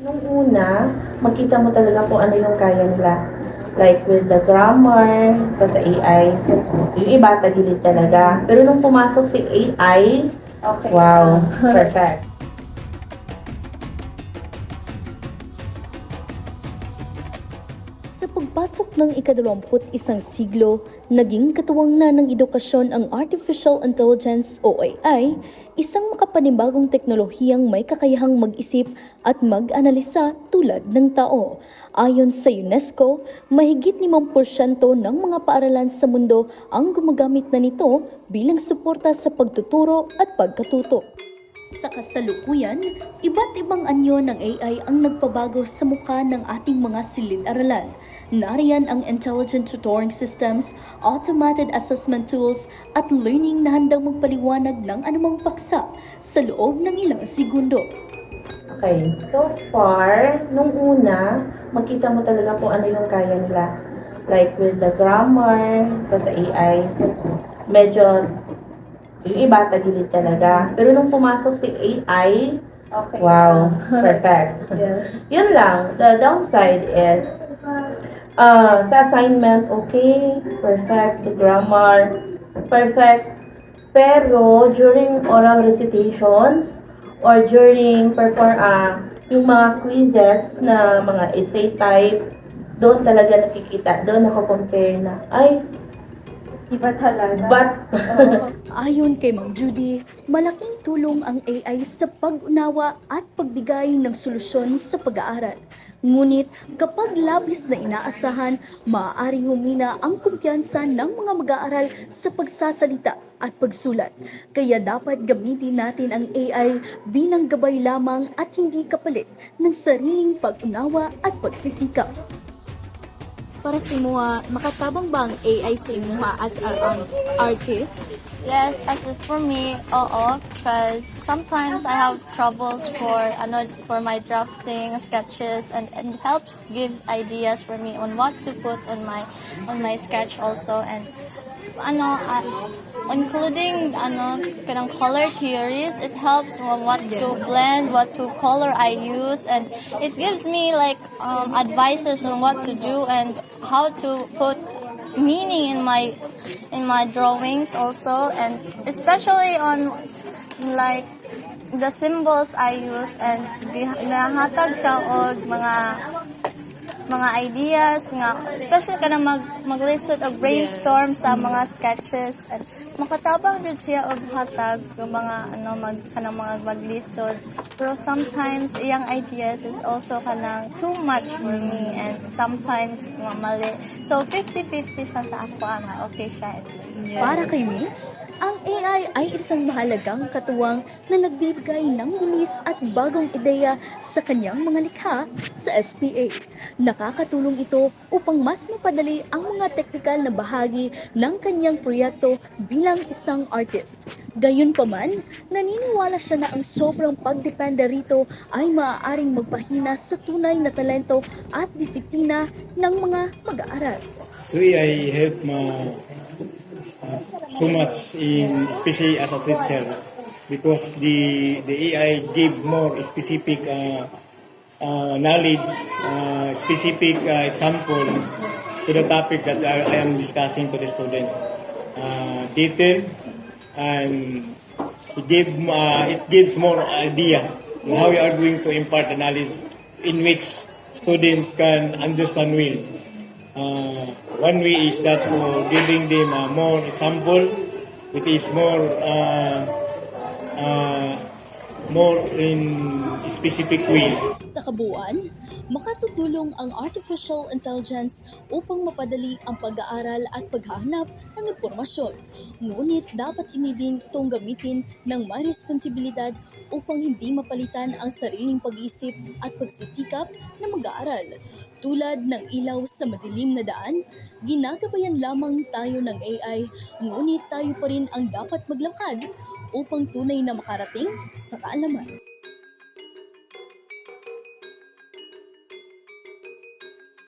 Nung una, makita mo talaga kung ano yung kaya nila. Like with the grammar, pa sa AI, yung iba tagilid talaga. Pero nung pumasok si AI, okay. Wow, perfect. Sa pagpasok ng ika-21 siglo, naging katuwang na ng edukasyon ang Artificial Intelligence o AI, isang makapanibagong teknolohiyang may kakayahang mag-isip at mag-analisa tulad ng tao. Ayon sa UNESCO, mahigit 5% ng mga paaralan sa mundo ang gumagamit na nito bilang suporta sa pagtuturo at pagkatuto. Sa kasalukuyan, iba't ibang anyo ng AI ang nagpabago sa mukha ng ating mga silid-aralan. Nariyan ang intelligent tutoring systems, automated assessment tools, at learning na handang magpaliwanag ng anumang paksa sa loob ng ilang segundo. Okay, so far, nung una, makita mo talaga kung ano yung kaya nila. Like with the grammar, pa sa AI, medyo yung iba tagilid talaga. Pero nung pumasok si AI, okay. Wow, perfect. Yes. Yun lang. The downside is, sa assignment, okay, perfect. The grammar, perfect. Pero during oral recitations or during yung mga quizzes na mga essay type, doon talaga nakikita, doon ako compare na, ay, iba talaga. But, Ayon kay Ma'am Judy, malaking tulong ang AI sa pag-unawa at pagbigay ng solusyon sa pag-aaral. Ngunit kapag labis na inaasahan, maaaring humina ang kumpiyansa ng mga mag-aaral sa pagsasalita at pagsulat. Kaya dapat gamitin natin ang AI bilang gabay lamang at hindi kapalit ng sariling pag-unawa at pagsisikap. Para sa mga makatabang bang AI sa imuha as an artist? Yes, for me, oo, because sometimes I have troubles for my drafting sketches, and it helps give ideas for me on what to put on my sketch also, and including kanang color theories, it helps on what to blend, what to color I use, and it gives me like advices on what to do and how to put meaning in my drawings also, and especially on like the symbols I use, and nahatag siya og mga ideas nga, especially kana maglisod og brainstorm sa mga sketches, and makatabang jud siya og hatag ng mga kanang mga maglisod, pero sometimes iyang ideas is also kanang too much for me, and sometimes mali, so 50-50 siya sa ako nga okay siya. Yes. Para kay Mitch, ang AI ay isang mahalagang katuwang na nagbibigay ng bilis at bagong ideya sa kanyang mga likha sa SPA. Nakakatulong ito upang mas mapadali ang mga teknikal na bahagi ng kanyang proyekto bilang isang artist. Gayunpaman, naniniwala siya na ang sobrang pagdepende rito ay maaaring magpahina sa tunay na talento at disiplina ng mga mag-aaral. So AI help so much especially as a teacher, because the AI give more specific knowledge, specific example to the topic that I am discussing to the student. Detail, and it gives more idea on how we are going to impart the knowledge in which student can understand well. One way is that giving them more example. It is more in specific way. Sa kabuuan, makatutulong ang artificial intelligence upang mapadali ang pag-aaral at paghahanap ng impormasyon. Ngunit dapat din itong gamitin ng may responsibilidad upang hindi mapalitan ang sariling pag-iisip at pagsisikap ng mag-aaral. Tulad ng ilaw sa madilim na daan, ginagabayan lamang tayo ng AI, ngunit tayo pa rin ang dapat maglakad upang tunay na makarating sa kaalaman.